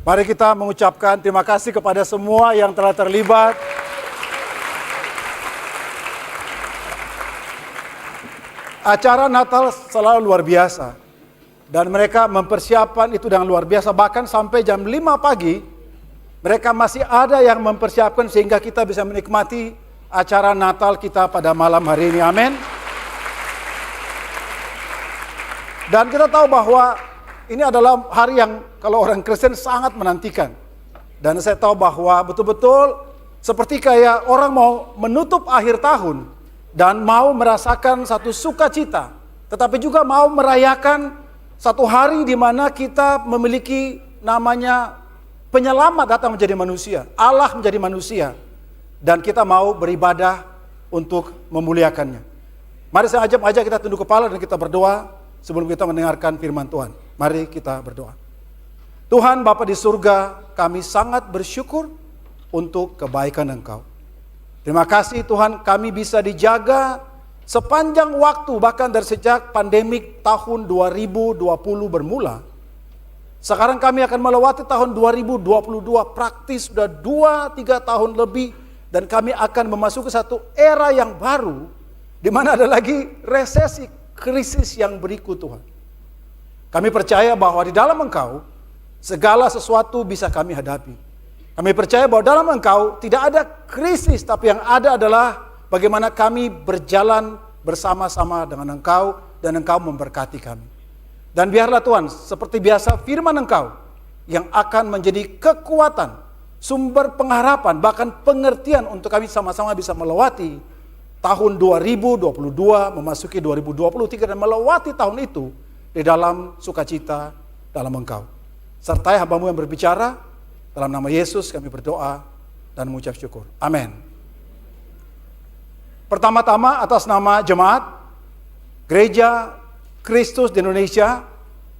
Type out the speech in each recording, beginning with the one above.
Mari kita mengucapkan terima kasih kepada semua yang telah terlibat. Acara Natal selalu luar biasa. Dan mereka mempersiapkan itu dengan luar biasa. Bahkan sampai jam 5 pagi, mereka masih ada yang mempersiapkan sehingga kita bisa menikmati acara Natal kita pada malam hari ini. Amin. Dan kita tahu bahwa ini adalah hari yang kalau orang Kristen sangat menantikan. Dan saya tahu bahwa betul-betul seperti kayak orang mau menutup akhir tahun dan mau merasakan satu sukacita, tetapi juga mau merayakan satu hari di mana kita memiliki namanya penyelamat datang menjadi manusia, Allah menjadi manusia, dan kita mau beribadah untuk memuliakannya. Mari saya ajak kita tunduk kepala dan kita berdoa sebelum kita mendengarkan firman Tuhan. Mari kita berdoa. Tuhan Bapa di surga, kami sangat bersyukur untuk kebaikan Engkau. Terima kasih Tuhan, kami bisa dijaga sepanjang waktu, bahkan dari sejak pandemik tahun 2020 bermula. Sekarang kami akan melewati tahun 2022, praktis sudah 2-3 tahun lebih, dan kami akan memasuki satu era yang baru, di mana ada lagi resesi, krisis yang berikut Tuhan. Kami percaya bahwa di dalam Engkau, segala sesuatu bisa kami hadapi. Kami percaya bahwa dalam Engkau tidak ada krisis, tapi yang ada adalah bagaimana kami berjalan bersama-sama dengan Engkau, dan Engkau memberkati kami. Dan biarlah Tuhan, seperti biasa firman Engkau yang akan menjadi kekuatan, sumber pengharapan, bahkan pengertian untuk kami sama-sama bisa melewati tahun 2022, memasuki 2023, dan melewati tahun itu di dalam sukacita dalam Engkau. Sertai hamba-Mu yang berbicara, dalam nama Yesus kami berdoa dan mengucap syukur. Amin. Pertama-tama atas nama jemaat Gereja Kristus di Indonesia,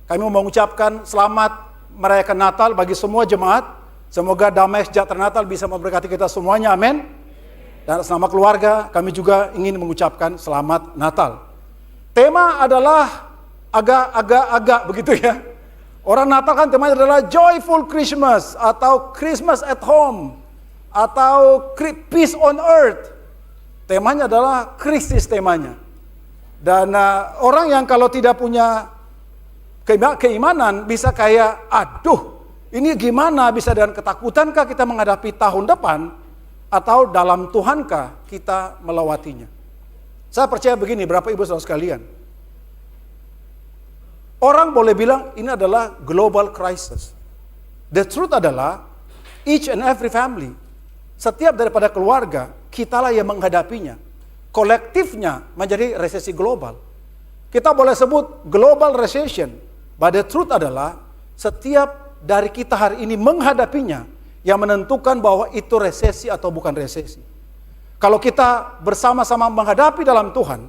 kami mau mengucapkan selamat merayakan Natal bagi semua jemaat. Semoga damai sejahtera Natal bisa memberkati kita semuanya. Amin. Dan atas nama keluarga, kami juga ingin mengucapkan selamat Natal. Tema adalah agak-agak begitu ya. Orang Natal kan temanya adalah Joyful Christmas, atau Christmas at Home, atau Peace on Earth. Temanya adalah krisis temanya. Dan orang yang kalau tidak punya keimanan bisa kayak, aduh, ini gimana bisa dengan ketakutankah kita menghadapi tahun depan, atau dalam Tuhankah kita melewatinya? Saya percaya begini, Bapak Ibu Saudara sekalian. Orang boleh bilang ini adalah global crisis. The truth adalah each and every family, setiap daripada keluarga, kitalah yang menghadapinya. Kolektifnya menjadi resesi global. Kita boleh sebut global recession, but the truth adalah setiap dari kita hari ini menghadapinya, yang menentukan bahwa itu resesi atau bukan resesi. Kalau kita bersama-sama menghadapi dalam Tuhan,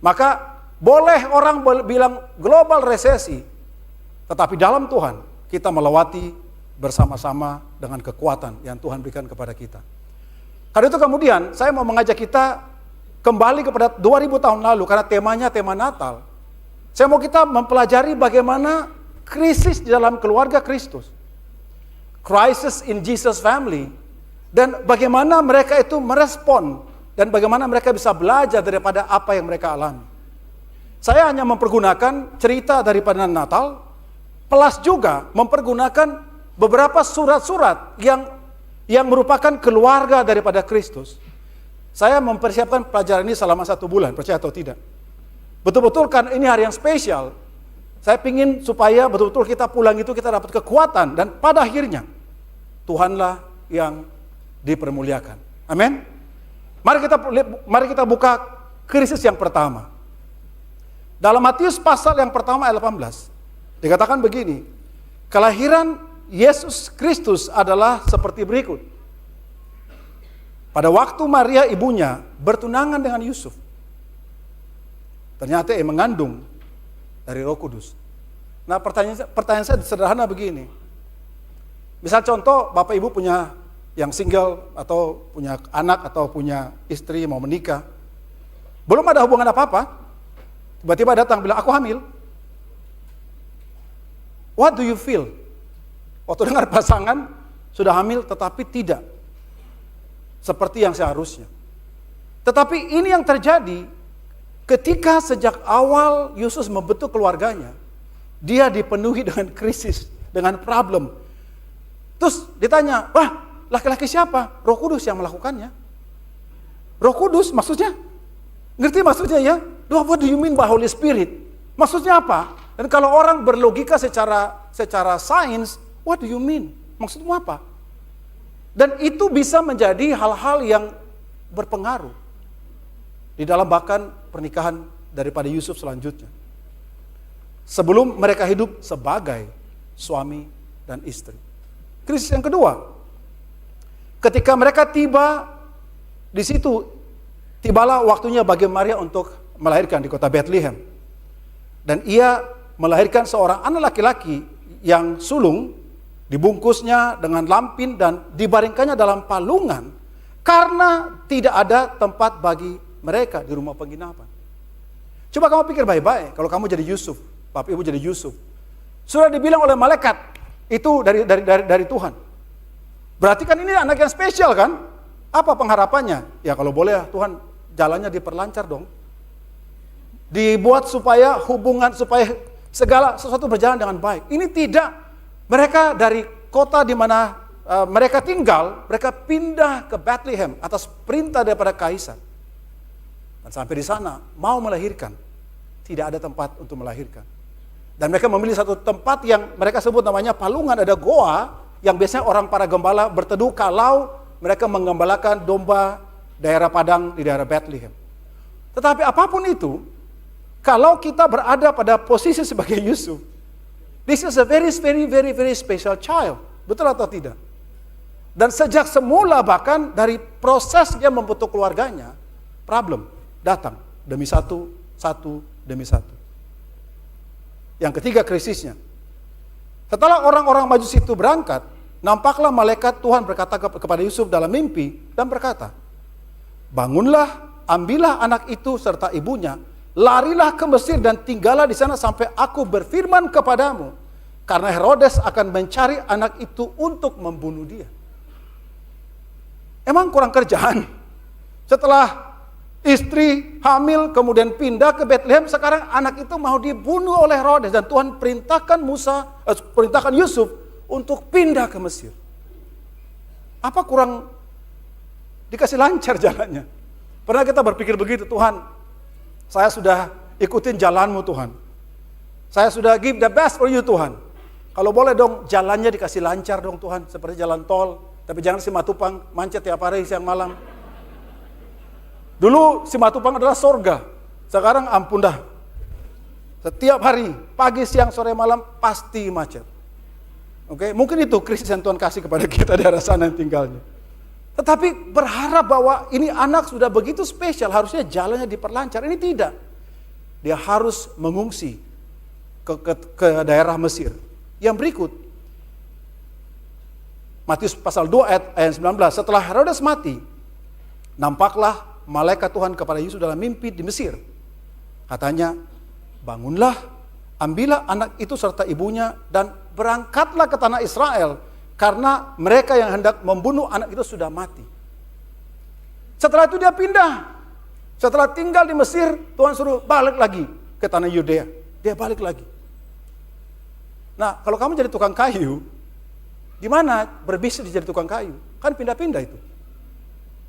maka boleh orang bilang global resesi, tetapi dalam Tuhan kita melewati bersama-sama dengan kekuatan yang Tuhan berikan kepada kita. Karena itu kemudian saya mau mengajak kita kembali kepada 2000 tahun lalu, karena temanya tema Natal. Saya mau kita mempelajari bagaimana krisis di dalam keluarga Kristus, crisis in Jesus family, dan bagaimana mereka itu merespon, dan bagaimana mereka bisa belajar daripada apa yang mereka alami. Saya hanya mempergunakan cerita daripada Natal, plus juga mempergunakan beberapa surat-surat yang merupakan keluarga daripada Kristus. Saya mempersiapkan pelajaran ini selama 1 bulan, percaya atau tidak. Betul-betul kan ini hari yang spesial. Saya ingin supaya betul-betul kita pulang itu kita dapat kekuatan, dan pada akhirnya Tuhanlah yang dipermuliakan. Amin. Mari kita buka krisis yang pertama. Dalam Matius pasal yang pertama ayat 18, dikatakan begini, kelahiran Yesus Kristus adalah seperti berikut. Pada waktu Maria ibunya bertunangan dengan Yusuf, ternyata ia mengandung dari Roh Kudus. Nah, pertanyaan saya sederhana begini. Misal contoh, Bapak Ibu punya yang single, atau punya anak, atau punya istri mau menikah, belum ada hubungan apa-apa, tiba-tiba datang bilang, aku hamil. What do you feel? Waktu dengar pasangan sudah hamil tetapi tidak seperti yang seharusnya. Tetapi ini yang terjadi ketika sejak awal Yesus membentuk keluarganya. Dia dipenuhi dengan krisis, dengan problem. Terus ditanya, wah laki-laki siapa? Roh Kudus yang melakukannya. Roh Kudus maksudnya? Ngerti maksudnya ya? What do you mean by Holy Spirit? Maksudnya apa? Dan kalau orang berlogika secara sains, what do you mean? Maksudmu apa? Dan itu bisa menjadi hal-hal yang berpengaruh di dalam bahkan pernikahan daripada Yusuf selanjutnya. Sebelum mereka hidup sebagai suami dan istri. Krisis yang kedua, ketika mereka tiba di situ, tibalah waktunya bagi Maria untuk melahirkan di kota Bethlehem. Dan ia melahirkan seorang anak laki-laki yang sulung, dibungkusnya dengan lampin dan dibaringkannya dalam palungan karena tidak ada tempat bagi mereka di rumah penginapan. Coba kamu pikir baik-baik, kalau kamu jadi Yusuf, Bapak Ibu jadi Yusuf, sudah dibilang oleh malaikat itu dari Tuhan. Berarti kan ini anak yang spesial kan? Apa pengharapannya? Ya kalau boleh Tuhan jalannya diperlancar dong. Dibuat supaya hubungan, supaya segala sesuatu berjalan dengan baik. Ini tidak. Mereka dari kota di mana mereka tinggal, mereka pindah ke Bethlehem atas perintah daripada kaisar. Dan sampai di sana mau melahirkan, tidak ada tempat untuk melahirkan. Dan mereka memilih satu tempat yang mereka sebut namanya palungan, ada goa yang biasanya orang para gembala berteduh kalau mereka menggembalakan domba daerah padang di daerah Bethlehem. Tetapi apapun itu, kalau kita berada pada posisi sebagai Yusuf, this is a very special child. Betul atau tidak? Dan sejak semula bahkan dari proses dia membentuk keluarganya, problem datang demi satu demi satu. Yang ketiga krisisnya. Setelah orang-orang Majus itu berangkat, nampaklah malaikat Tuhan berkata kepada Yusuf dalam mimpi dan berkata, bangunlah, ambillah anak itu serta ibunya, larilah ke Mesir dan tinggallah di sana sampai aku berfirman kepadamu, karena Herodes akan mencari anak itu untuk membunuh dia. Emang kurang kerjaan? Setelah istri hamil kemudian pindah ke Bethlehem, sekarang anak itu mau dibunuh oleh Herodes dan Tuhan perintahkan Yusuf untuk pindah ke Mesir. Apa kurang dikasih lancar jalannya? Pernah kita berpikir begitu, Tuhan, saya sudah ikutin jalanmu Tuhan. Saya sudah give the best for you Tuhan. Kalau boleh dong jalannya dikasih lancar dong Tuhan. Seperti jalan tol. Tapi jangan Simatupang macet tiap hari siang malam. Dulu Simatupang adalah sorga. Sekarang ampun dah. Setiap hari, pagi, siang, sore, malam pasti macet. Oke, mungkin itu krisis yang Tuhan kasih kepada kita daerah sana yang tinggalnya. Tetapi berharap bahwa ini anak sudah begitu spesial, harusnya jalannya diperlancar. Ini tidak. Dia harus mengungsi ke daerah Mesir. Yang berikut, Matius pasal 2 ayat 19, setelah Herodes mati, nampaklah malaikat Tuhan kepada Yusuf dalam mimpi di Mesir. Katanya, bangunlah, ambillah anak itu serta ibunya dan berangkatlah ke tanah Israel, karena mereka yang hendak membunuh anak itu sudah mati. Setelah itu dia pindah. Setelah tinggal di Mesir, Tuhan suruh balik lagi ke tanah Yudea. Dia balik lagi. Nah, kalau kamu jadi tukang kayu, gimana berbisnis jadi tukang kayu? Kan pindah-pindah itu.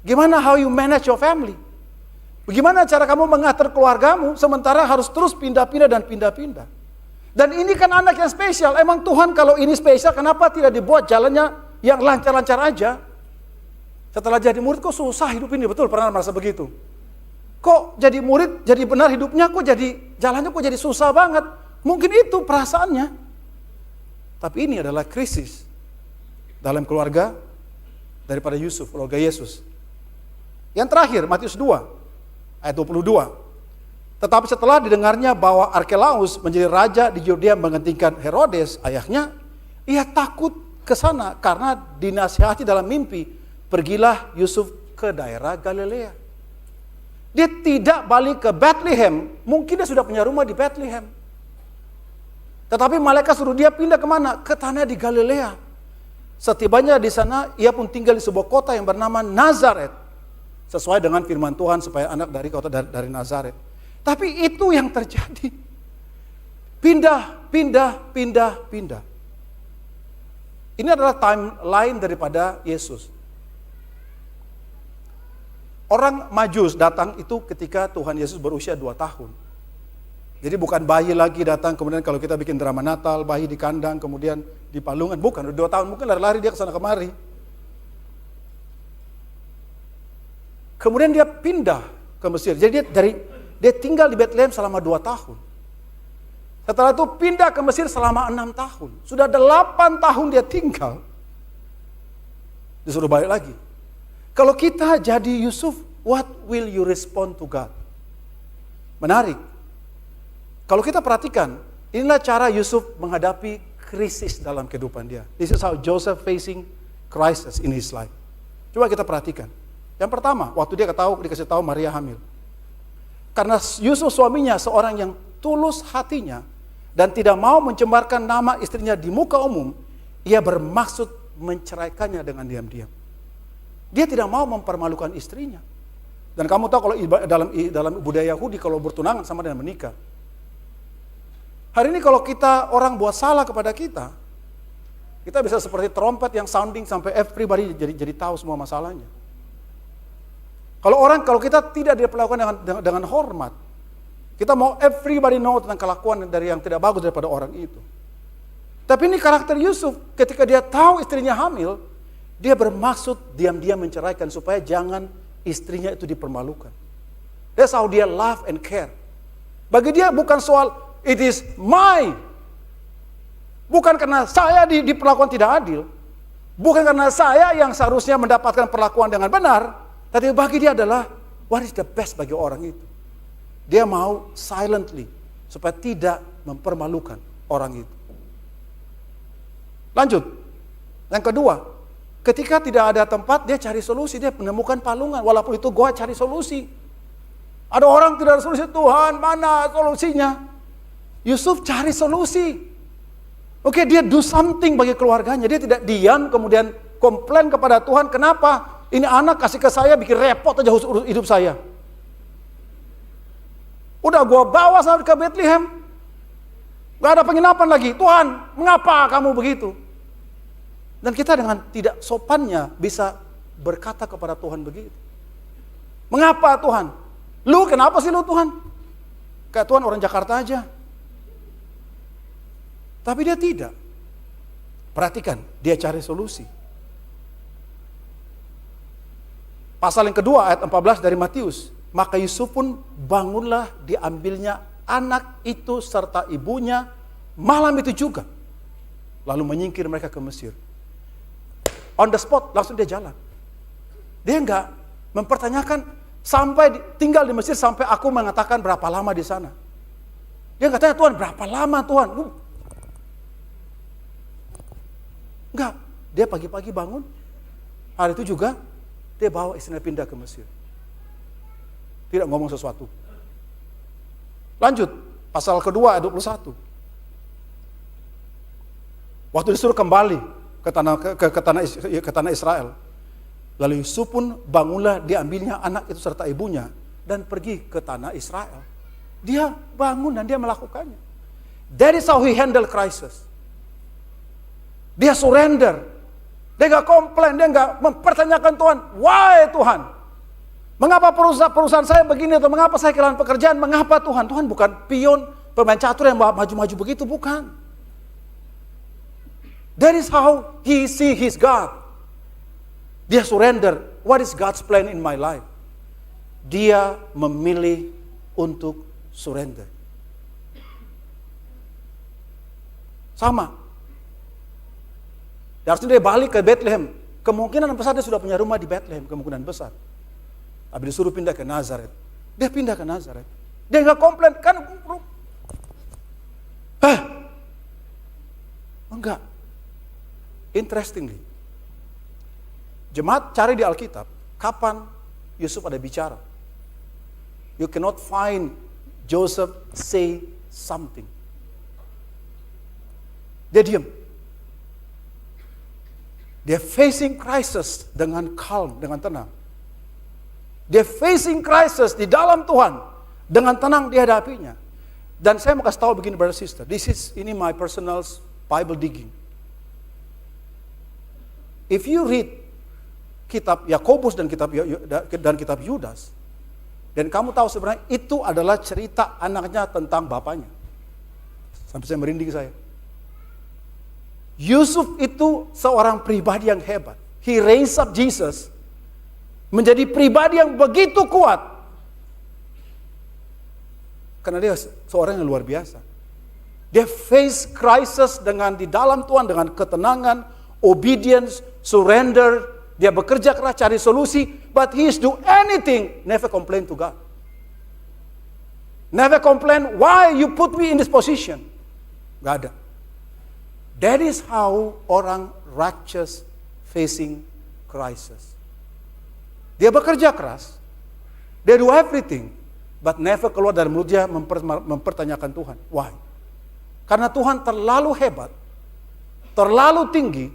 Gimana how you manage your family? Bagaimana cara kamu mengatur keluargamu sementara harus terus pindah-pindah dan pindah-pindah? Dan ini kan anak yang spesial. Emang Tuhan kalau ini spesial, kenapa tidak dibuat jalannya yang lancar-lancar aja? Setelah jadi murid kok susah hidup ini, betul pernah merasa begitu? Kok jadi murid, jadi benar hidupnya, kok jadi jalannya kok jadi susah banget? Mungkin itu perasaannya. Tapi ini adalah krisis dalam keluarga daripada Yusuf, keluarga Yesus. Yang terakhir, Matius 2, ayat 22. Tetapi setelah didengarnya bahwa Arkelaus menjadi raja di Yudea menggantikan Herodes, ayahnya, ia takut ke sana karena dinasihati dalam mimpi, pergilah Yusuf ke daerah Galilea. Dia tidak balik ke Bethlehem, mungkin dia sudah punya rumah di Bethlehem. Tetapi malaikat suruh dia pindah kemana? Ke tanah di Galilea. Setibanya di sana, ia pun tinggal di sebuah kota yang bernama Nazaret. Sesuai dengan firman Tuhan supaya anak dari kota dari Nazaret. Tapi itu yang terjadi. Pindah. Ini adalah timeline daripada Yesus. Orang Majus datang itu ketika Tuhan Yesus berusia 2 tahun. Jadi bukan bayi lagi datang, kemudian kalau kita bikin drama Natal, bayi di kandang, kemudian di palungan. Bukan, 2 tahun, mungkin lari-lari dia ke sana kemari. Kemudian dia pindah ke Mesir. Jadi dia tinggal di Bethlehem selama 2 tahun. Setelah itu pindah ke Mesir selama 6 tahun. Sudah 8 tahun dia tinggal. Disuruh balik lagi. Kalau kita jadi Yusuf, what will you respond to God? Menarik. Kalau kita perhatikan, inilah cara Yusuf menghadapi krisis dalam kehidupan dia. This is how Joseph facing crisis in his life. Coba kita perhatikan. Yang pertama, waktu dia dikasih tahu Maria hamil. Karena Yusuf suaminya seorang yang tulus hatinya dan tidak mau mencembarkan nama istrinya di muka umum, ia bermaksud menceraikannya dengan diam-diam. Dia tidak mau mempermalukan istrinya. Dan kamu tahu kalau dalam budaya Yahudi kalau bertunangan sama dengan menikah. Hari ini kalau orang buat salah kepada kita bisa seperti trompet yang sounding sampai everybody jadi tahu semua masalahnya. Kalau kita tidak diperlakukan dengan hormat, kita mau everybody know tentang kelakuan dari yang tidak bagus daripada orang itu. Tapi ini karakter Yusuf, ketika dia tahu istrinya hamil, dia bermaksud diam-diam menceraikan supaya jangan istrinya itu dipermalukan. That's how dia love and care. Bagi dia bukan soal it is my. Bukan karena saya diperlakukan tidak adil. Bukan karena saya yang seharusnya mendapatkan perlakuan dengan benar. Tapi bagi dia adalah what is the best bagi orang itu. Dia mau silently supaya tidak mempermalukan orang itu. Lanjut. Yang kedua, ketika tidak ada tempat, dia cari solusi. Dia menemukan palungan. Walaupun itu gua cari solusi. Ada orang tidak ada solusi. Tuhan, mana solusinya? Yusuf cari solusi. Oke, dia do something bagi keluarganya. Dia tidak diam, kemudian komplain kepada Tuhan. Kenapa? Ini anak kasih ke saya, bikin repot aja hidup saya. Udah gua bawa sampai ke Bethlehem. Gak ada penginapan lagi. Tuhan, mengapa kamu begitu? Dan kita dengan tidak sopannya bisa berkata kepada Tuhan begitu. Mengapa Tuhan? Lu kenapa sih lu Tuhan? Kayak Tuhan orang Jakarta aja. Tapi dia tidak. Perhatikan, dia cari solusi. Pasal yang kedua ayat 14 dari Matius. Maka Yusuf pun bangunlah, diambilnya anak itu serta ibunya malam itu juga. Lalu menyingkir mereka ke Mesir. On the spot, langsung dia jalan. Dia enggak mempertanyakan sampai tinggal di Mesir sampai aku mengatakan berapa lama di sana. Dia enggak tanya, Tuhan berapa lama Tuhan? Enggak, dia pagi-pagi bangun. Hari itu juga dia bawa istrinya pindah ke Mesir. Tidak ngomong sesuatu. Lanjut, pasal kedua ayat 21. Waktu disuruh kembali ke tanah Israel. Lalu Yusuf pun bangunlah, diambilnya anak itu serta ibunya dan pergi ke tanah Israel. Dia bangun dan dia melakukannya. That is how he handle crisis. Dia surrender. Dia gak komplain, dia gak mempertanyakan Tuhan. Why Tuhan? Mengapa perusahaan saya begini atau mengapa saya kehilangan pekerjaan? Mengapa Tuhan? Tuhan bukan pion pemain catur yang maju-maju begitu, bukan. That is how he see his God. Dia surrender. What is God's plan in my life? Dia memilih untuk surrender. Sama. Harusnya dia balik ke Bethlehem. Kemungkinan besar dia sudah punya rumah di Bethlehem, kemungkinan besar. Tapi disuruh pindah ke Nazaret. Dia pindah ke Nazaret. Dia nggak komplain kan? Enggak. Interestingly, jemaat cari di Alkitab kapan Yusuf ada bicara. You cannot find Joseph say something. Dia diam. Dia facing crisis dengan calm, dengan tenang. Dia facing crisis di dalam Tuhan dengan tenang dihadapinya. Dan saya mau kasih tahu begini, brother sister, ini my personal Bible digging. If you read kitab Yakobus dan kitab Yudas, dan kamu tahu sebenarnya itu adalah cerita anaknya tentang bapaknya. Sampai saya merinding saya. Yusuf itu seorang pribadi yang hebat. He raised up Jesus menjadi pribadi yang begitu kuat. Karena dia seorang yang luar biasa. Dia face crisis dengan di dalam Tuhan dengan ketenangan, obedience, surrender. Dia bekerja keras cari solusi, but he is do anything, never complain to God. Never complain, why you put me in this position? Gak ada. That is how orang righteous facing crisis. Dia bekerja keras, they do everything, but never keluar dari mulut dia mempertanyakan Tuhan. Why? Karena Tuhan terlalu hebat, terlalu tinggi,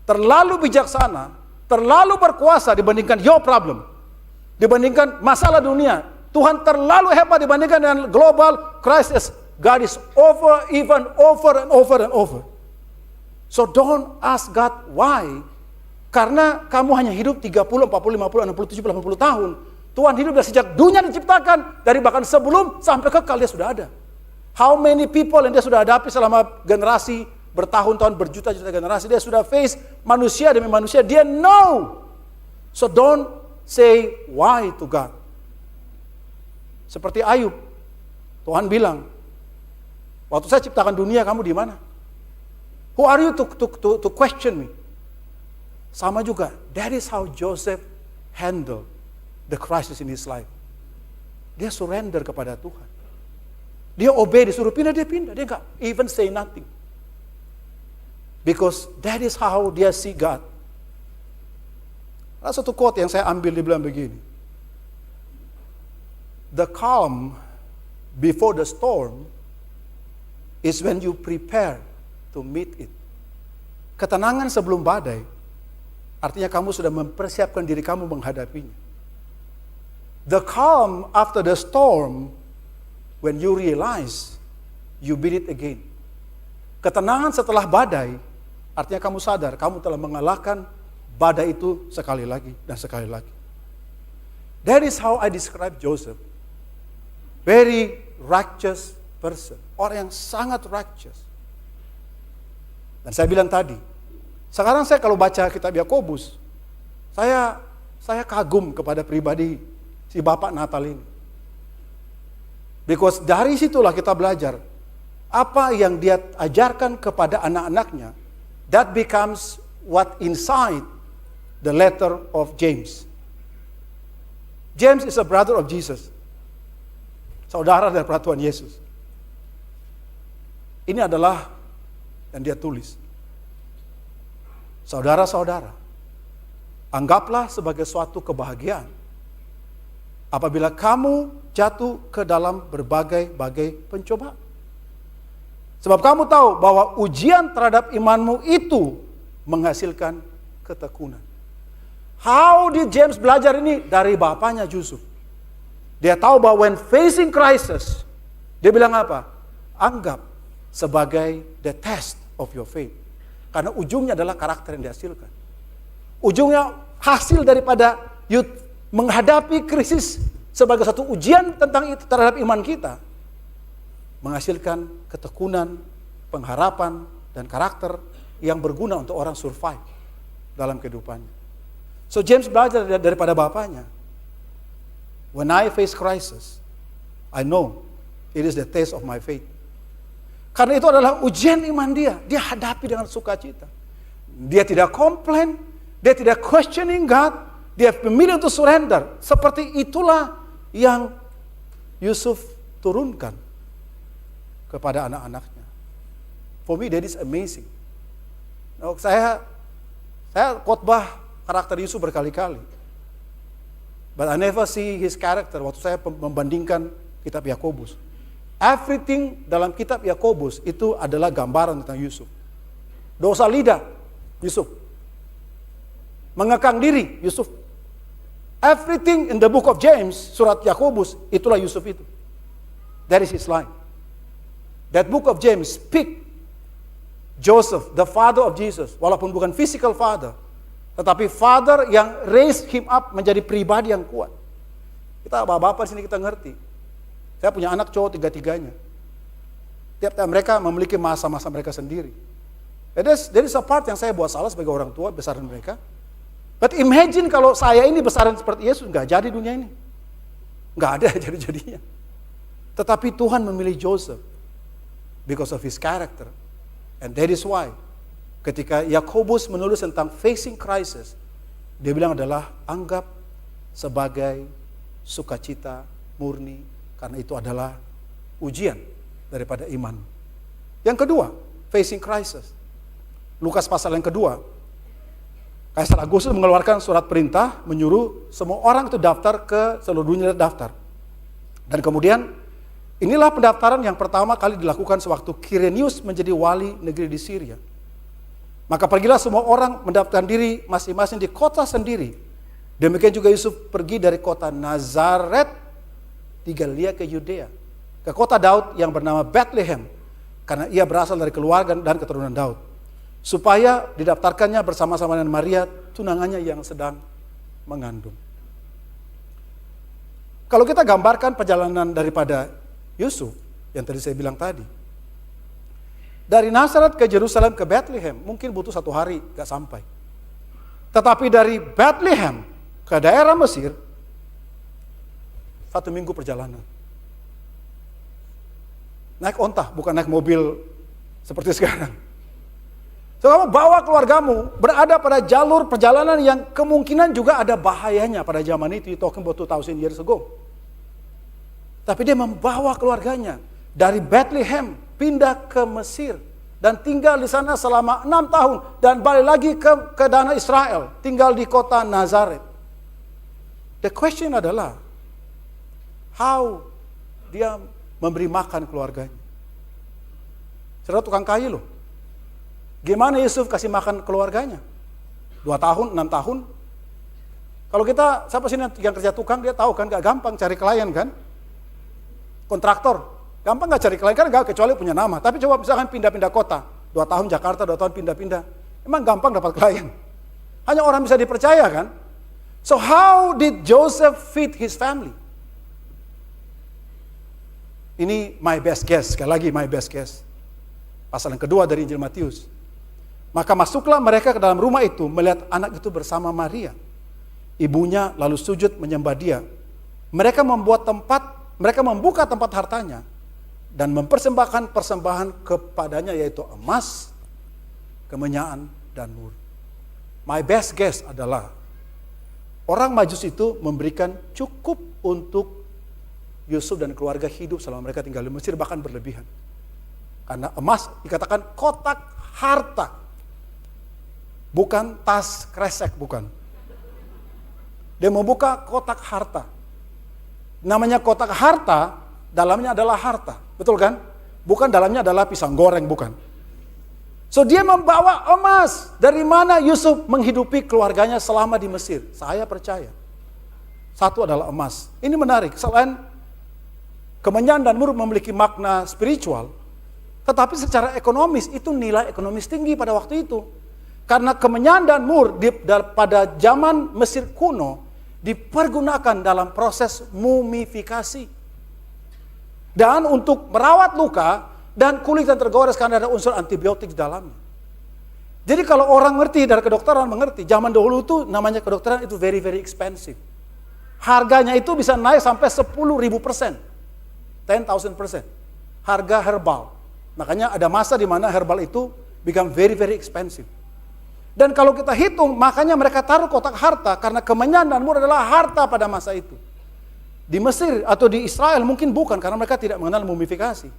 terlalu bijaksana, terlalu berkuasa dibandingkan your problem, dibandingkan masalah dunia. Tuhan terlalu hebat dibandingkan dengan global crisis. God is over, even over and over and over. So don't ask God why. Karena kamu hanya hidup 30, 40, 50, 60, 70, 80 tahun. Tuhan hidup dari sejak dunia diciptakan, dari bahkan sebelum sampai kekal dia sudah ada. How many people yang dia sudah hadapi selama generasi, bertahun-tahun, berjuta-juta generasi, dia sudah face manusia demi manusia, dia know. So don't say why to God. Seperti Ayub, Tuhan bilang, waktu saya ciptakan dunia, kamu di mana? Who are you to question me? Sama juga, that is how Joseph handle the crisis in his life. Dia surrender kepada Tuhan. Dia obey, disuruh pindah, dia pindah. Dia nggak even say nothing. Because that is how dia see God. Ada satu quote yang saya ambil, dia bilang begini. The calm before the storm is when you prepare to meet it. Ketenangan sebelum badai, artinya kamu sudah mempersiapkan diri kamu menghadapinya. The calm after the storm, when you realize you beat it again. Ketenangan setelah badai, artinya kamu sadar kamu telah mengalahkan badai itu sekali lagi dan sekali lagi. That is how I describe Joseph. Very righteous person. Orang yang sangat righteous. Dan saya bilang tadi, sekarang saya kalau baca kitab Yakobus, saya kagum kepada pribadi si Bapak Natal ini. Because dari situlah kita belajar apa yang dia ajarkan kepada anak-anaknya, that becomes what inside the letter of James. James is a brother of Jesus. Saudara dari Tuhan Yesus. Ini adalah yang dia tulis. Saudara-saudara, anggaplah sebagai suatu kebahagiaan apabila kamu jatuh ke dalam berbagai-bagai pencobaan. Sebab kamu tahu bahwa ujian terhadap imanmu itu menghasilkan ketekunan. How did James belajar ini? Dari bapaknya Yusuf. Dia tahu bahwa when facing crisis, dia bilang apa? Anggap sebagai the test of your faith. Karena ujungnya adalah karakter yang dihasilkan. Ujungnya hasil daripada you menghadapi krisis sebagai satu ujian tentang itu terhadap iman kita. Menghasilkan ketekunan, pengharapan, dan karakter yang berguna untuk orang survive dalam kehidupannya. So James belajar daripada bapaknya. When I face crisis, I know it is the test of my faith. Karena itu adalah ujian iman dia. Dia hadapi dengan sukacita. Dia tidak komplain, dia tidak questioning God, dia memilih untuk surrender. Seperti itulah yang Yusuf turunkan kepada anak-anaknya. For me that is amazing. Nah, saya khotbah karakter Yusuf berkali-kali. But I never see his character waktu saya membandingkan kitab Yakobus. Everything dalam kitab Yakobus itu adalah gambaran tentang Yusuf. Dosa lidah, Yusuf. mengekang diri Yusuf. Everything in the book of James, surat Yakobus, itulah Yusuf itu. That is his line. That book of James speak Joseph, the father of Jesus, walaupun bukan physical father, tetapi father yang raised him up menjadi pribadi yang kuat. Kita bapak-bapak di sini kita ngerti. Saya punya anak cowok tiga-tiganya. Tiap-tiap mereka memiliki masa-masa mereka sendiri. That is a part yang saya buat salah sebagai orang tua besaran mereka. But imagine kalau saya ini besaran seperti Yesus, nggak jadi dunia ini. Nggak ada jadi-jadinya. Tetapi Tuhan memilih Joseph because of his character. And that is why ketika Yakobus menulis tentang facing crisis, dia bilang adalah anggap sebagai sukacita murni, karena itu adalah ujian daripada iman. Yang kedua, facing crisis. Lukas pasal yang kedua, Kaisar Agustus mengeluarkan surat perintah menyuruh semua orang itu daftar ke seluruh dunia daftar. Dan kemudian inilah pendaftaran yang pertama kali dilakukan sewaktu Quirinius menjadi wali negeri di Syria. Maka pergilah semua orang mendaftarkan diri masing-masing di kota sendiri. Demikian juga Yusuf pergi dari kota Nazaret di Galilea ke Yudea, ke kota Daud yang bernama Bethlehem, karena ia berasal dari keluarga dan keturunan Daud, supaya didaftarkannya bersama-sama dengan Maria, tunangannya yang sedang mengandung. Kalau kita gambarkan perjalanan daripada Yusuf, yang tadi saya bilang tadi, dari Nazaret ke Yerusalem ke Bethlehem, mungkin butuh 1 hari, gak sampai. Tetapi dari Bethlehem ke daerah Mesir, 1 minggu perjalanan. Naik onta, bukan naik mobil seperti sekarang. So, kamu bawa keluargamu berada pada jalur perjalanan yang kemungkinan juga ada bahayanya pada zaman itu, talking about 2000 years ago. Tapi dia membawa keluarganya dari Bethlehem pindah ke Mesir dan tinggal di sana selama 6 tahun dan balik lagi ke tanah Israel, tinggal di kota Nazaret. The question adalah, how dia memberi makan keluarganya? Saudara tukang kayu loh. Gimana Yusuf kasih makan keluarganya? 2 tahun, 6 tahun. Kalau kita, siapa sini yang kerja tukang, dia tahu kan, gak gampang cari klien kan. Kontraktor, gampang gak cari klien kan, gak kecuali punya nama. Tapi coba misalkan pindah-pindah kota, 2 tahun Jakarta, 2 tahun pindah-pindah. Emang gampang dapat klien? Hanya orang bisa dipercaya kan. So how did Joseph feed his family? Ini my best guess, sekali lagi my best guess. Pasal yang kedua dari Injil Matius. Maka masuklah mereka ke dalam rumah itu, melihat anak itu bersama Maria. Ibunya lalu sujud menyembah dia. Mereka membuka tempat hartanya dan mempersembahkan persembahan kepadanya, yaitu emas, kemenyan, dan mur. My best guess adalah orang Majus itu memberikan cukup untuk Yusuf dan keluarga hidup selama mereka tinggal di Mesir, bahkan berlebihan. Karena emas dikatakan kotak harta. Bukan tas kresek, bukan. Dia membuka kotak harta. Namanya kotak harta, dalamnya adalah harta. Betul kan? Bukan dalamnya adalah pisang goreng, bukan. So dia membawa emas. Dari mana Yusuf menghidupi keluarganya selama di Mesir? Saya percaya. Satu adalah emas. Ini menarik. Selain kemenyan dan mur memiliki makna spiritual, tetapi secara ekonomis itu nilai ekonomis tinggi pada waktu itu. Karena kemenyan dan mur pada zaman Mesir kuno dipergunakan dalam proses mumifikasi. Dan untuk merawat luka dan kulit yang tergores karena ada unsur antibiotik di dalamnya. Jadi kalau orang ngerti dari kedokteran mengerti, zaman dahulu itu namanya kedokteran itu very very expensive. Harganya itu bisa naik sampai 10.000%. 10,000%. Harga herbal. Makanya ada masa di mana herbal itu become very very expensive. Dan kalau kita hitung, makanya mereka taruh kotak harta, karena kemenyan dan mur adalah harta pada masa itu. Di Mesir atau di Israel mungkin bukan, karena mereka tidak mengenal mumifikasi.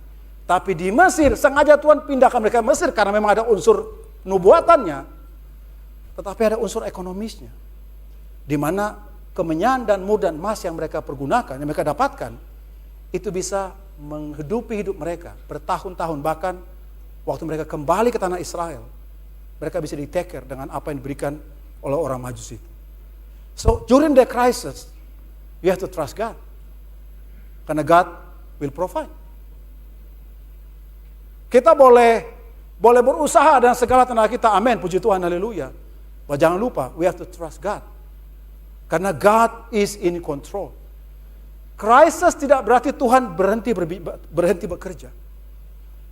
Tapi di Mesir, sengaja Tuhan pindahkan mereka ke Mesir, karena memang ada unsur nubuatannya, tetapi ada unsur ekonomisnya. Di mana kemenyan dan mur dan emas yang mereka pergunakan, yang mereka dapatkan, itu bisa menghidupi hidup mereka bertahun-tahun, bahkan waktu mereka kembali ke tanah Israel. Mereka bisa di-take care dengan apa yang diberikan oleh orang Majusi. So during the crisis, you have to trust God. Karena God will provide. Kita boleh berusaha dengan segala tenaga kita, amin, puji Tuhan, haleluya. Jangan lupa, we have to trust God. Karena God is in control. Krisis tidak berarti Tuhan berhenti bekerja.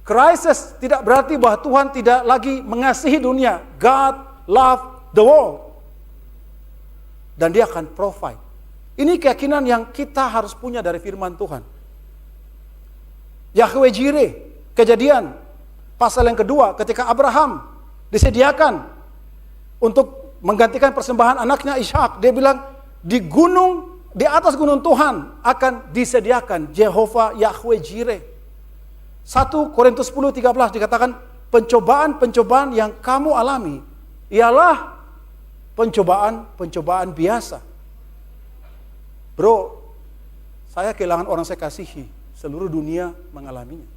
Krisis tidak berarti bahwa Tuhan tidak lagi mengasihi dunia. God love the world. Dan dia akan provide. Ini keyakinan yang kita harus punya dari firman Tuhan. Yahweh Jireh, Kejadian pasal yang kedua, ketika Abraham disediakan untuk menggantikan persembahan anaknya Ishak, dia bilang di atas gunung Tuhan akan disediakan Jehovah Yahweh Jireh. 1 Korintus 10:13 dikatakan pencobaan-pencobaan yang kamu alami ialah pencobaan biasa. Bro, saya kehilangan orang saya kasihi, seluruh dunia mengalaminya.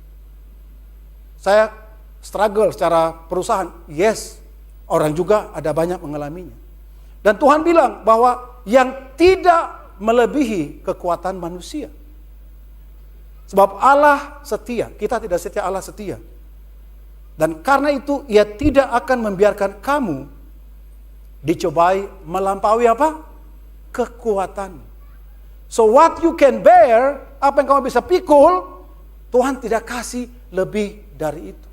Saya struggle secara perusahaan, yes, orang juga ada banyak mengalaminya. Dan Tuhan bilang bahwa yang tidak melebihi kekuatan manusia. Sebab Allah setia, kita tidak setia, Allah setia. Dan karena itu ia tidak akan membiarkan kamu dicobai melampaui apa? Kekuatan. So what you can bear, apa yang kamu bisa pikul, Tuhan tidak kasih lebih dari itu.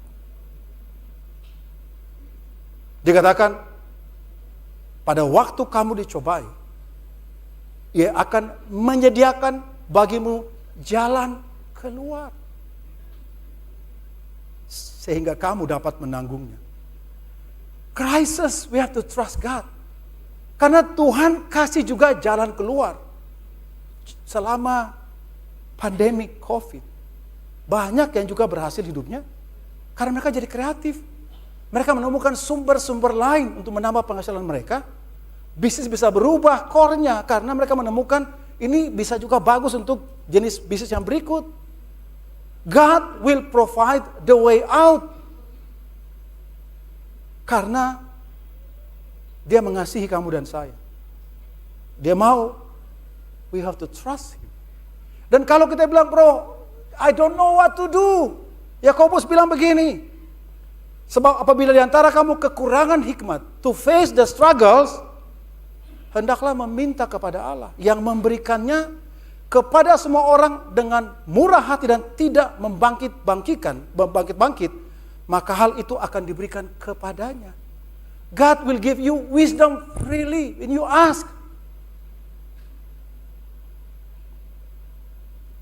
Dikatakan pada waktu kamu dicobai, ia akan menyediakan bagimu jalan keluar sehingga kamu dapat menanggungnya. Crisis, we have to trust God. Karena Tuhan kasih juga jalan keluar. Selama pandemi COVID, banyak yang juga berhasil hidupnya karena mereka jadi kreatif. Mereka menemukan sumber-sumber lain untuk menambah penghasilan mereka. Bisnis bisa berubah core-nya karena mereka menemukan ini bisa juga bagus untuk jenis bisnis yang berikut. God will provide the way out. Karena dia mengasihi kamu dan saya. Dia mau, we have to trust him. Dan kalau kita bilang, bro, I don't know what to do. Yakobus bilang begini, sebab apabila di antara kamu kekurangan hikmat to face the struggles, hendaklah meminta kepada Allah yang memberikannya kepada semua orang dengan murah hati dan tidak membangkit, maka hal itu akan diberikan kepadanya. God will give you wisdom freely when you ask.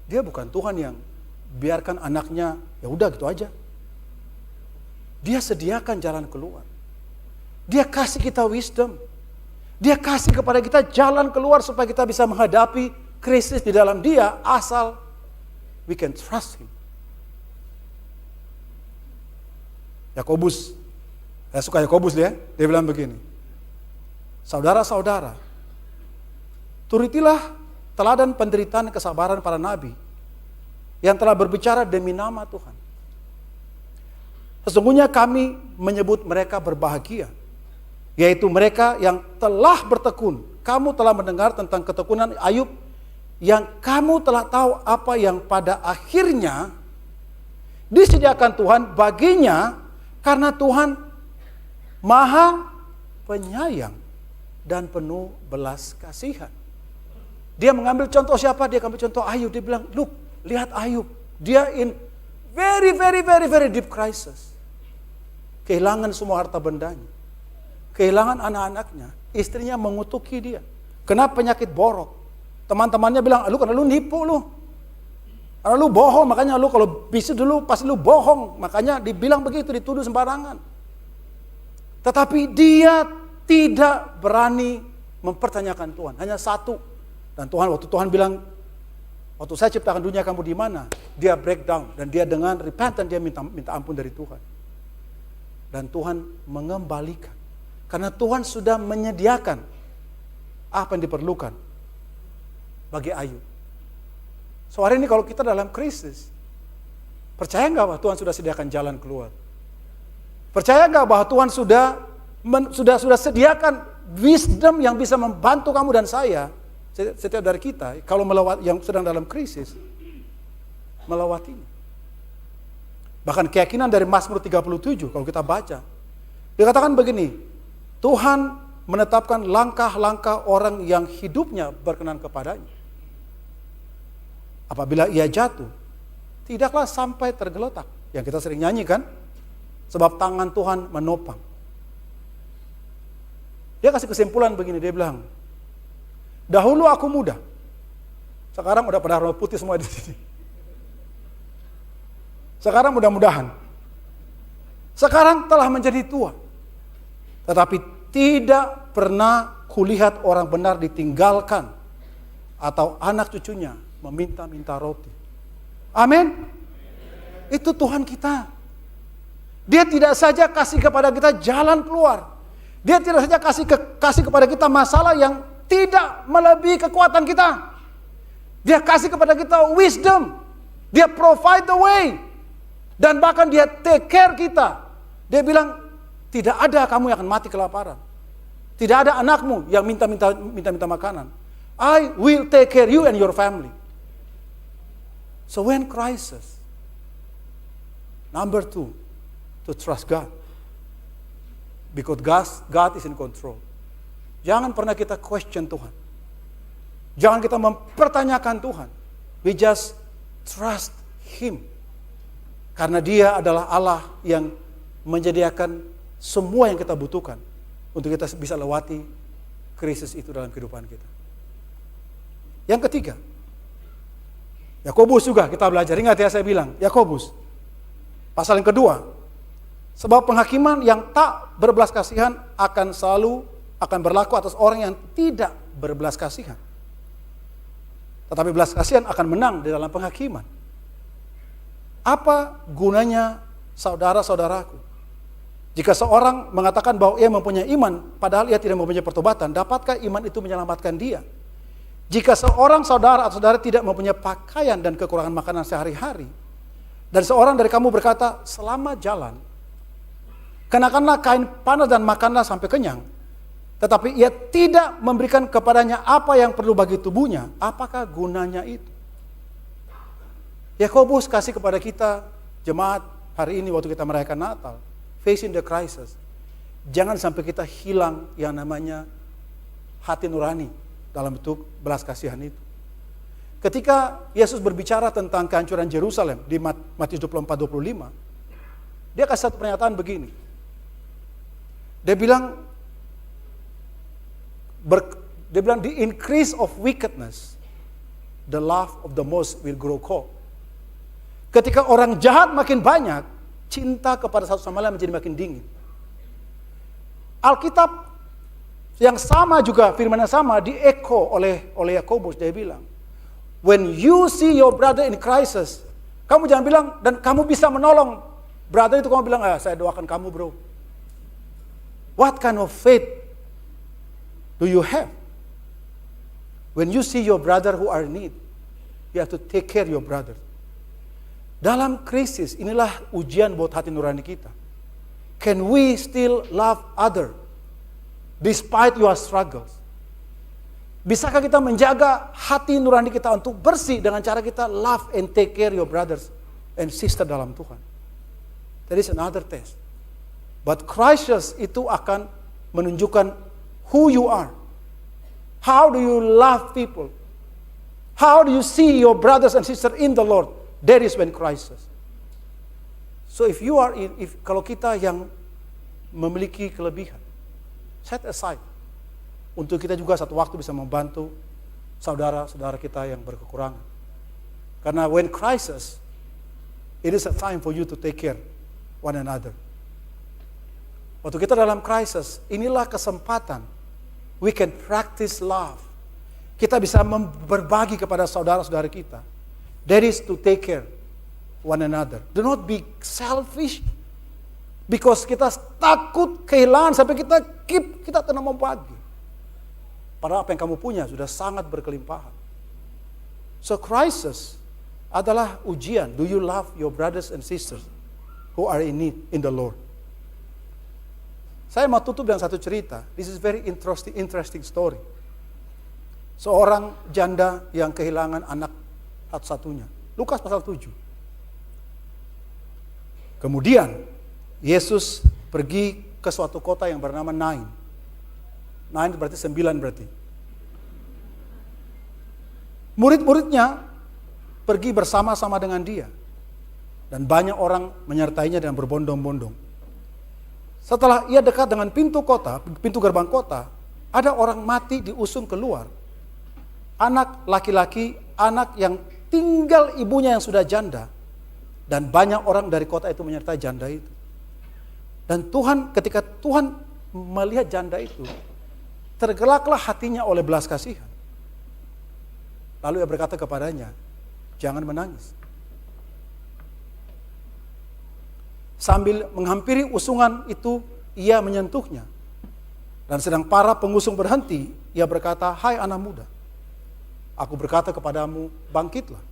Dia bukan Tuhan yang biarkan anaknya ya udah gitu aja. Dia sediakan jalan keluar. Dia kasih kita wisdom. Dia kasih kepada kita jalan keluar supaya kita bisa menghadapi krisis di dalam dia, asal we can trust him. Yakobus, saya suka Yakobus dia bilang begini, saudara-saudara, turutilah teladan penderitaan kesabaran para nabi yang telah berbicara demi nama Tuhan. Sesungguhnya kami menyebut mereka berbahagia, yaitu mereka yang telah bertekun. Kamu telah mendengar tentang ketekunan Ayub, yang kamu telah tahu apa yang pada akhirnya disediakan Tuhan baginya, karena Tuhan Maha Penyayang dan penuh belas kasihan. Dia mengambil contoh siapa? Dia ambil contoh Ayub. Dia bilang, look, lihat Ayub. Dia in very deep crisis. Kehilangan semua harta bendanya. Kehilangan anak-anaknya. Istrinya mengutuki dia. Kena penyakit borok. Teman-temannya bilang, lu karena lu nipu lu. Karena lu bohong, makanya lu kalau bisnis dulu pasti lu bohong. Makanya dibilang begitu, dituduh sembarangan. Tetapi dia tidak berani mempertanyakan Tuhan. Hanya satu. Dan waktu Tuhan bilang, waktu saya ciptakan dunia kamu di mana? Dia breakdown. Dan dia dengan repentant dia minta ampun dari Tuhan. Dan Tuhan mengembalikan. Karena Tuhan sudah menyediakan apa yang diperlukan bagi Ayub. So hari ini kalau kita dalam krisis, percaya nggak bahwa Tuhan sudah sediakan jalan keluar? Percaya nggak bahwa Tuhan sudah sediakan wisdom yang bisa membantu kamu dan saya, setiap dari kita, kalau melewati yang sedang dalam krisis, melewatinya. Bahkan keyakinan dari Mazmur 37, kalau kita baca, dikatakan begini, Tuhan menetapkan langkah-langkah orang yang hidupnya berkenan kepadanya. Apabila ia jatuh, tidaklah sampai tergeletak. Yang kita sering nyanyikan, sebab tangan Tuhan menopang. Dia kasih kesimpulan begini, dia bilang, dahulu aku muda, sekarang udah pada rambut putih semua di sini. Sekarang mudah-mudahan, sekarang telah menjadi tua, tetapi tidak pernah kulihat orang benar ditinggalkan atau anak cucunya meminta-minta roti. Amin. Itu Tuhan kita. Dia tidak saja kasih kepada kita jalan keluar. Dia tidak saja kasih kepada kita masalah yang tidak melebihi kekuatan kita. Dia kasih kepada kita wisdom. Dia provide the way. Dan bahkan dia take care kita. Dia bilang, tidak ada kamu yang akan mati kelaparan. Tidak ada anakmu yang minta makanan. I will take care you and your family. So when crisis, number 2, to trust God. Because God is in control. Jangan pernah kita question Tuhan. Jangan kita mempertanyakan Tuhan. We just trust Him. Karena Dia adalah Allah yang menyediakan semua yang kita butuhkan untuk kita bisa lewati krisis itu dalam kehidupan kita. Yang ketiga, Yakobus juga kita belajar. Ingat ya saya bilang, Yakobus pasal yang kedua, sebab penghakiman yang tak berbelas kasihan akan berlaku atas orang yang tidak berbelas kasihan. Tetapi belas kasihan akan menang di dalam penghakiman. Apa gunanya saudara-saudaraku? Jika seorang mengatakan bahwa ia mempunyai iman, padahal ia tidak mempunyai pertobatan, dapatkah iman itu menyelamatkan dia? Jika seorang saudara atau saudara tidak mempunyai pakaian dan kekurangan makanan sehari-hari, dan seorang dari kamu berkata, selamat jalan, kenakanlah kain panas dan makanlah sampai kenyang, tetapi ia tidak memberikan kepadanya apa yang perlu bagi tubuhnya, apakah gunanya itu? Yakobus kasih kepada kita, jemaat hari ini waktu kita merayakan Natal, facing the crisis, jangan sampai kita hilang yang namanya hati nurani dalam bentuk belas kasihan itu. Ketika Yesus berbicara tentang kehancuran Yerusalem di Matius 24-25, dia kasih satu pernyataan begini. Dia bilang, the increase of wickedness, the love of the most will grow cold. Ketika orang jahat makin banyak, cinta kepada satu sama lain menjadi makin dingin. Alkitab yang sama juga, firman yang sama, dieko oleh Yakobus. Dia bilang, when you see your brother in crisis, kamu jangan bilang, dan kamu bisa menolong brother itu, kamu bilang, saya doakan kamu bro. What kind of faith do you have? When you see your brother who are in need, you have to take care your brother. Dalam krisis, inilah ujian buat hati nurani kita. Can we still love other despite your struggles? Bisakah kita menjaga hati nurani kita untuk bersih dengan cara kita love and take care your brothers and sister dalam Tuhan? That is another test. But crisis itu akan menunjukkan who you are. How do you love people? How do you see your brothers and sisters in the Lord? That is when crisis. So kalau kita yang memiliki kelebihan, set aside untuk kita juga satu waktu bisa membantu saudara-saudara kita yang berkekurangan. Karena when crisis, it is a time for you to take care one another. Waktu kita dalam crisis, inilah kesempatan we can practice love. Kita bisa berbagi kepada saudara-saudara kita. That is to take care one another. Do not be selfish. Because kita takut kehilangan sampai kita tidak mau bagi. Padahal apa yang kamu punya sudah sangat berkelimpahan. So crisis adalah ujian. Do you love your brothers and sisters who are in need in the Lord? Saya mau tutup dengan satu cerita. This is very interesting story. Seorang janda yang kehilangan anak satu-satunya. Lukas pasal 7. Kemudian Yesus pergi ke suatu kota yang bernama Nain. Nain berarti 9 berarti. Murid-muridnya pergi bersama-sama dengan dia. Dan banyak orang menyertainya dan berbondong-bondong. Setelah ia dekat dengan pintu gerbang kota, ada orang mati diusung keluar. Anak laki-laki, anak yang tinggal ibunya yang sudah janda. Dan banyak orang dari kota itu menyertai janda itu. Dan ketika Tuhan melihat janda itu, tergeraklah hatinya oleh belas kasihan. Lalu ia berkata kepadanya, jangan menangis. Sambil menghampiri usungan itu, ia menyentuhnya. Dan sedang para pengusung berhenti, ia berkata, hai anak muda, aku berkata kepadamu, bangkitlah.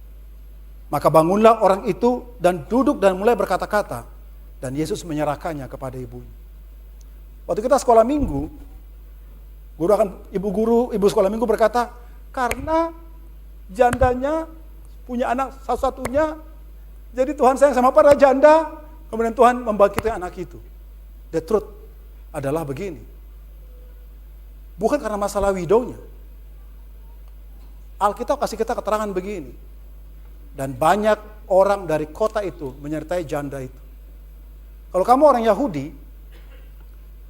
Maka bangunlah orang itu dan duduk dan mulai berkata-kata. Dan Yesus menyerahkannya kepada ibunya. Waktu kita sekolah minggu, ibu sekolah minggu berkata, karena jandanya punya anak satu-satunya, jadi Tuhan sayang sama para janda, kemudian Tuhan membangkitkan anak itu. The truth adalah begini. Bukan karena masalah widownya. Alkitab kasih kita keterangan begini. Dan banyak orang dari kota itu menyertai janda itu. Kalau kamu orang Yahudi,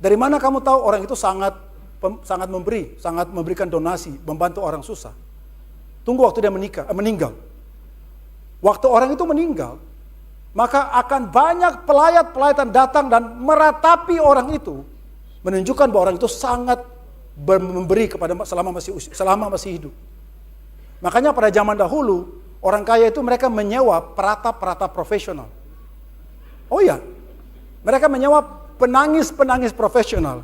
dari mana kamu tahu orang itu sangat memberi, sangat memberikan donasi, membantu orang susah? Tunggu waktu dia meninggal. Waktu orang itu meninggal, maka akan banyak pelayat-pelayatan datang dan meratapi orang itu, menunjukkan bahwa orang itu sangat memberi kepada selama masih hidup. Makanya pada zaman dahulu, orang kaya itu mereka menyewa peratap profesional. Oh iya, mereka menyewa penangis profesional.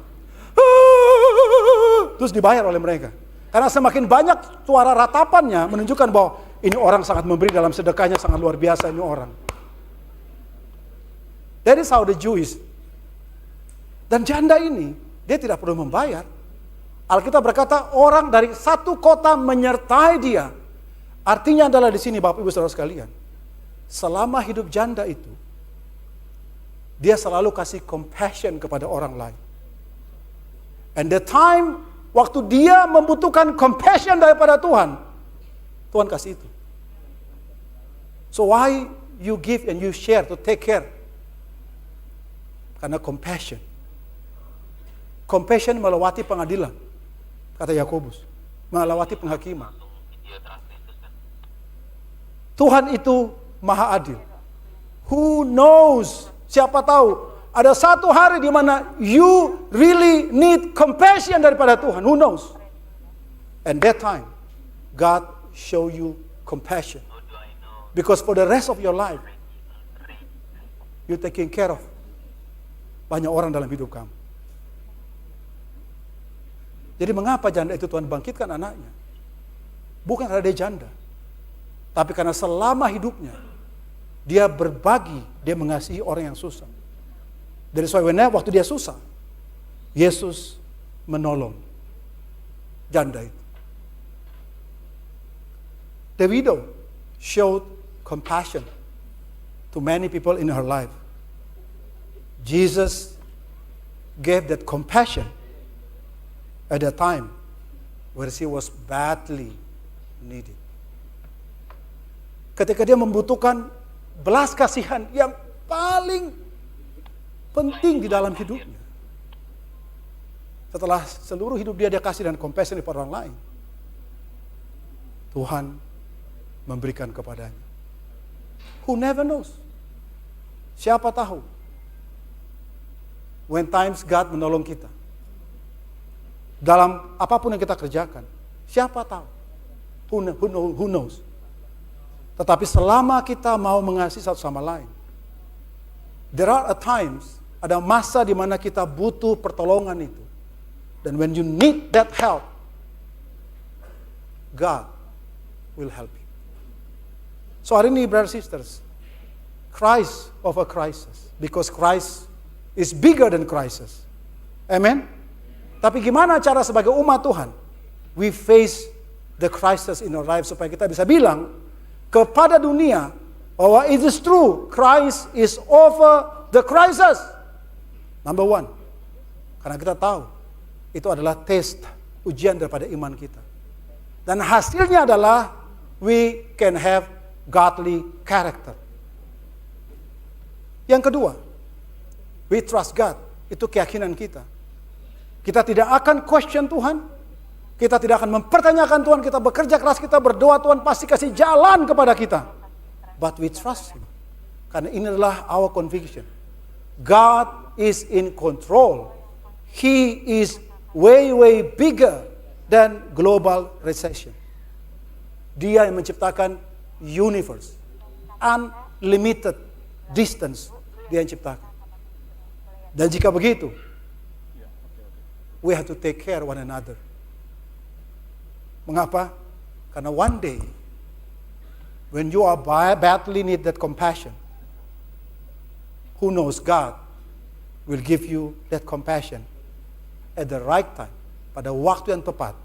Terus dibayar oleh mereka. Karena semakin banyak suara ratapannya menunjukkan bahwa ini orang sangat memberi dalam sedekahnya, sangat luar biasa ini orang. That is how the Jews. Dan janda ini, dia tidak perlu membayar. Alkitab berkata orang dari satu kota menyertai dia. Artinya adalah di sini Bapak Ibu Saudara sekalian. Selama hidup janda itu, dia selalu kasih compassion kepada orang lain. And the time waktu dia membutuhkan compassion daripada Tuhan, Tuhan kasih itu. So why you give and you share to take care? Karena compassion. Compassion melewati pengadilan, kata Yakobus, melewati penghakiman. Tuhan itu maha adil. Who knows? Siapa tahu ada satu hari di mana you really need compassion daripada Tuhan. Who knows? And that time, God show you compassion. Because for the rest of your life, you taking care of banyak orang dalam hidup kamu. Jadi mengapa janda itu Tuhan bangkitkan anaknya? Bukan karena dia janda, tapi karena selama hidupnya dia berbagi, dia mengasihi orang yang susah. Dari soalnya waktu dia susah, Yesus menolong janda itu. The widow showed compassion to many people in her life. Jesus gave that compassion at a time where she was badly needed. Ketika dia membutuhkan belas kasihan yang paling penting di dalam hidupnya. Setelah seluruh hidup dia kasih dan compassion kepada orang lain, Tuhan memberikan kepadanya. Who never knows? Siapa tahu? When times God menolong kita. Dalam apapun yang kita kerjakan. Siapa tahu? Who knows? Tetapi selama kita mau mengasihi satu sama lain, there are times, ada masa di mana kita butuh pertolongan itu. Dan when you need that help, God will help you. So hari ini, brothers and sisters, Christ over crisis. Because Christ is bigger than crisis. Amen. Tapi gimana cara sebagai umat Tuhan? We face the crisis in our life supaya kita bisa bilang kepada dunia bahwa it is true, Christ is over the crisis. Number one, karena kita tahu itu adalah test, ujian daripada iman kita. Dan hasilnya adalah we can have godly character. Yang kedua, we trust God. Itu keyakinan kita. Kita tidak akan question Tuhan. Kita tidak akan mempertanyakan Tuhan. Kita bekerja keras, kita berdoa, Tuhan pasti kasih jalan kepada kita. But we trust Him. Karena ini adalah our conviction. God is in control. He is way bigger than global recession. Dia yang menciptakan universe. Unlimited distance. Dia yang ciptakan. Dan jika begitu, we have to take care one another. Mengapa? Karena one day, when you are badly need that compassion, who knows, God will give you that compassion at the right time. Pada waktu yang tepat,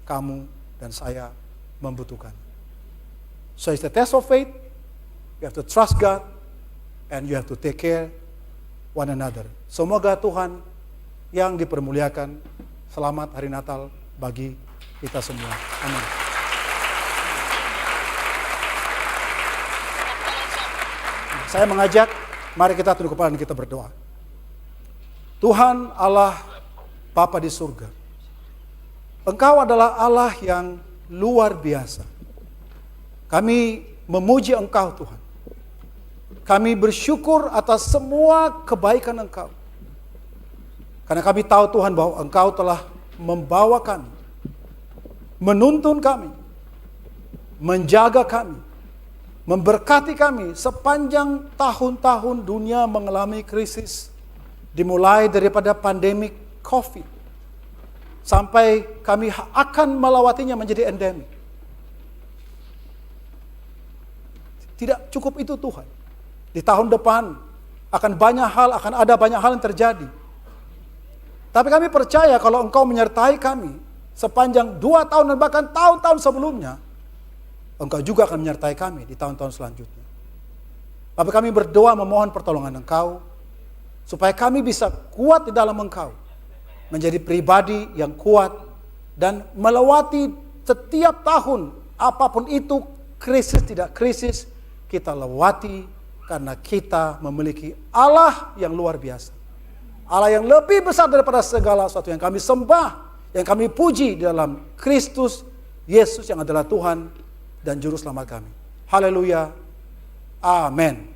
kamu dan saya membutuhkan. So it's the test of faith. You have to trust God, and you have to take care one another. Semoga Tuhan yang dipermuliakan. Selamat Hari Natal bagi kita semua. Amin. Saya mengajak, mari kita tunduk kepala dan kita berdoa. Tuhan Allah Bapa di surga, Engkau adalah Allah yang luar biasa. Kami memuji Engkau Tuhan. Kami bersyukur atas semua kebaikan Engkau. Karena kami tahu Tuhan bahwa Engkau telah membawa kami, menuntun kami, menjaga kami, memberkati kami sepanjang tahun-tahun dunia mengalami krisis. Dimulai daripada pandemik COVID, sampai kami akan melewatinya menjadi endemik. Tidak cukup itu Tuhan. Di tahun depan akan ada banyak hal yang terjadi. Tapi kami percaya kalau Engkau menyertai kami sepanjang 2 tahun dan bahkan tahun-tahun sebelumnya, Engkau juga akan menyertai kami di tahun-tahun selanjutnya. Tapi kami berdoa memohon pertolongan Engkau, supaya kami bisa kuat di dalam Engkau, menjadi pribadi yang kuat, dan melewati setiap tahun, apapun itu, krisis tidak krisis, kita lewati, karena kita memiliki Allah yang luar biasa. Allah yang lebih besar daripada segala sesuatu yang kami sembah, yang kami puji di dalam Kristus Yesus yang adalah Tuhan dan Juru Selamat kami. Haleluya. Amin.